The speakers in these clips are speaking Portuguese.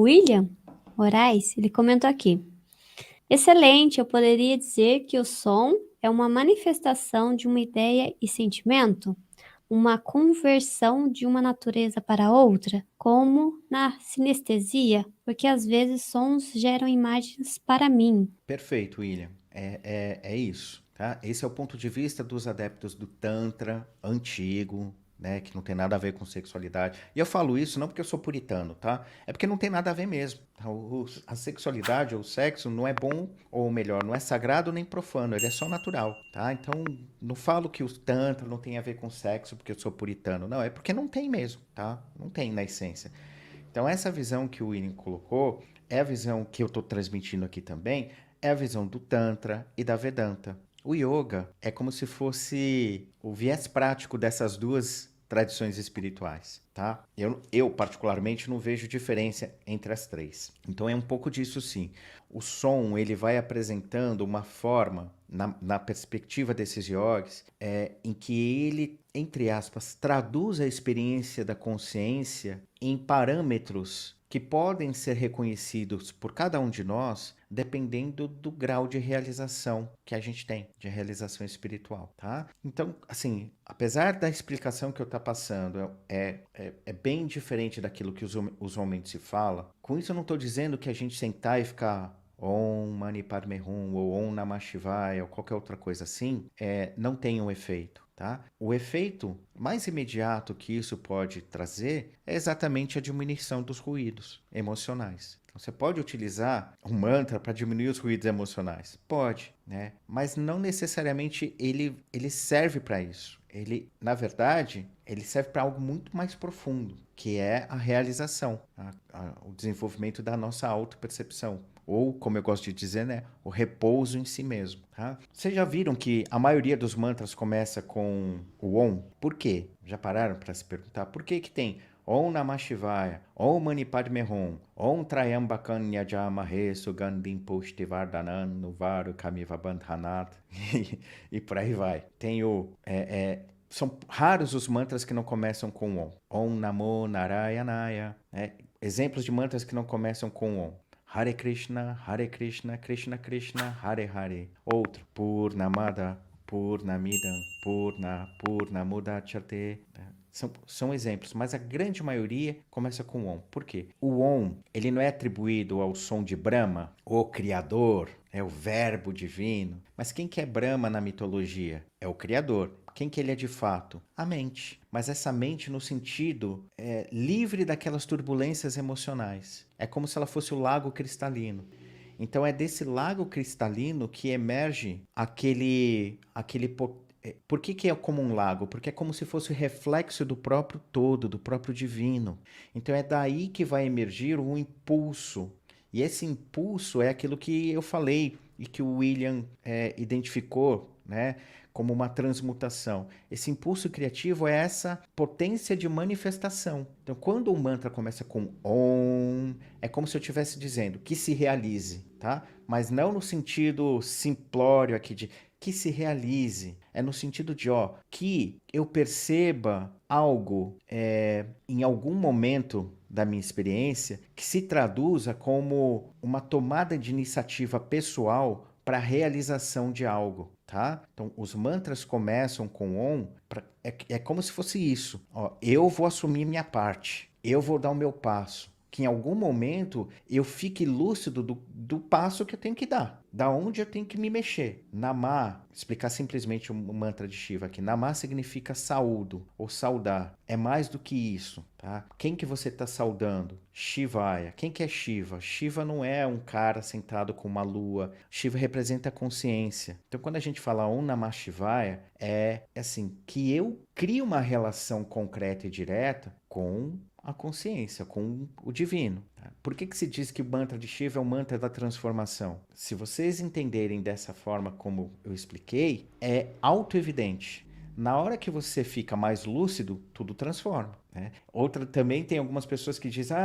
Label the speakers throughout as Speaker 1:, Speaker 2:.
Speaker 1: William Moraes, ele comentou aqui. Excelente, eu poderia dizer que o som é uma manifestação de uma ideia e sentimento, uma conversão de uma natureza para outra, como na sinestesia, porque às vezes sons geram imagens para mim.
Speaker 2: Perfeito, William. É isso, tá? Esse é o ponto de vista dos adeptos do Tantra antigo, né? Que não tem nada a ver com sexualidade. E eu falo isso não porque eu sou puritano, tá? É porque não tem nada a ver mesmo. Tá? A sexualidade ou o sexo não é bom, ou melhor, não é sagrado nem profano, ele é só natural, tá? Então, não falo que o Tantra não tem a ver com sexo porque eu sou puritano. Não, é porque não tem mesmo, tá? Não tem na essência. Então, essa visão que o William colocou é a visão que eu estou transmitindo aqui também, é a visão do Tantra e da Vedanta. O Yoga é como se fosse o viés prático dessas duas tradições espirituais, tá? Eu particularmente não vejo diferença entre as três. Então é um pouco disso sim. O som ele vai apresentando uma forma na perspectiva desses yogis em que ele, entre aspas, traduz a experiência da consciência em parâmetros que podem ser reconhecidos por cada um de nós dependendo do grau de realização que a gente tem, de realização espiritual, tá? Então, assim, apesar da explicação que eu estou passando é bem diferente daquilo que usualmente se fala, com isso eu não estou dizendo que a gente sentar e ficar Om Mani Padme Hum ou Om Namah Shivaya ou qualquer outra coisa assim, não tem um efeito. Tá? O efeito mais imediato que isso pode trazer é exatamente a diminuição dos ruídos emocionais. Então, você pode utilizar um mantra para diminuir os ruídos emocionais? Pode, né? Mas não necessariamente ele serve para isso. Ele, na verdade, ele serve para algo muito mais profundo, que é a realização, o desenvolvimento da nossa autopercepção. Ou, como eu gosto de dizer, né, o repouso em si mesmo. Tá? Vocês já viram que a maioria dos mantras começa com o Om? Por quê? Já pararam para se perguntar? Por que que tem Om Namah Shivaya, Om Mani Padme Hum, Om Trayambakam Yajamahe Sugandhim Pushtivardhanan Nuvaru Kamiva Bandhanat e por aí vai. Tem são raros os mantras que não começam com Om. Om Namo Narayanaya. Né? Exemplos de mantras que não começam com Om. Hare Krishna, Krishna Krishna, Hare Hare. Outro, Purnamada, Purnamidam, Purnamudachyate. São exemplos, mas a grande maioria começa com Om. Por quê? O Om, ele não é atribuído ao som de Brahma, o Criador, é o Verbo Divino. Mas quem que é Brahma na mitologia? É o Criador. Quem que ele é de fato? A mente. Mas essa mente no sentido livre daquelas turbulências emocionais. É como se ela fosse o lago cristalino. Então é desse lago cristalino que emerge por que que é como um lago? Porque é como se fosse o reflexo do próprio todo, do próprio divino. Então é daí que vai emergir um impulso. E esse impulso é aquilo que eu falei e que o William identificou, né, como uma transmutação. Esse impulso criativo é essa potência de manifestação. Então, quando o mantra começa com Om, é como se eu estivesse dizendo que se realize, tá? Mas não no sentido simplório aqui de que se realize. É no sentido de, ó, que eu perceba algo em algum momento da minha experiência que se traduza como uma tomada de iniciativa pessoal para a realização de algo, tá? Então, os mantras começam com Om, é como se fosse isso. Ó, eu vou assumir minha parte, eu vou dar o meu passo. Que em algum momento eu fique lúcido do passo que eu tenho que dar, da onde eu tenho que me mexer. Namah, explicar simplesmente o mantra de Shiva aqui. Namah significa saúdo ou saudar. É mais do que isso, tá? Quem que você está saudando? Shivaya. Quem que é Shiva? Shiva não é um cara sentado com uma lua. Shiva representa a consciência. Então, quando a gente fala Om Namah Shivaya, é assim, que eu crio uma relação concreta e direta com a consciência, com o divino. Por que se diz que o mantra de Shiva é o mantra da transformação? Se vocês entenderem dessa forma como eu expliquei, é auto-evidente. Na hora que você fica mais lúcido, tudo transforma. Né? Outra também tem algumas pessoas que dizem: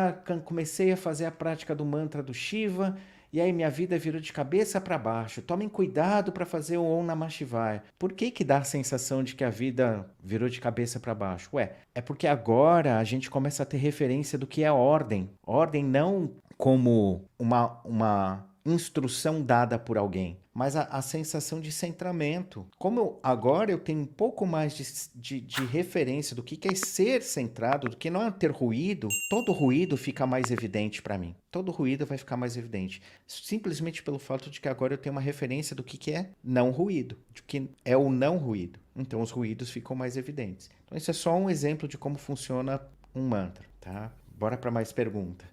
Speaker 2: comecei a fazer a prática do mantra do Shiva e aí minha vida virou de cabeça para baixo. Tomem cuidado para fazer o Om Namah Shivaya. Por que que dá a sensação de que a vida virou de cabeça para baixo? Ué, é porque agora a gente começa a ter referência do que é ordem. Ordem não como uma instrução dada por alguém, mas a sensação de centramento. Agora eu tenho um pouco mais de referência do que é ser centrado, do que não é ter ruído, todo ruído fica mais evidente para mim. Todo ruído vai ficar mais evidente. Simplesmente pelo fato de que agora eu tenho uma referência do que é não ruído, de que é o não ruído. Então os ruídos ficam mais evidentes. Então isso é só um exemplo de como funciona um mantra, tá? Bora para mais pergunta.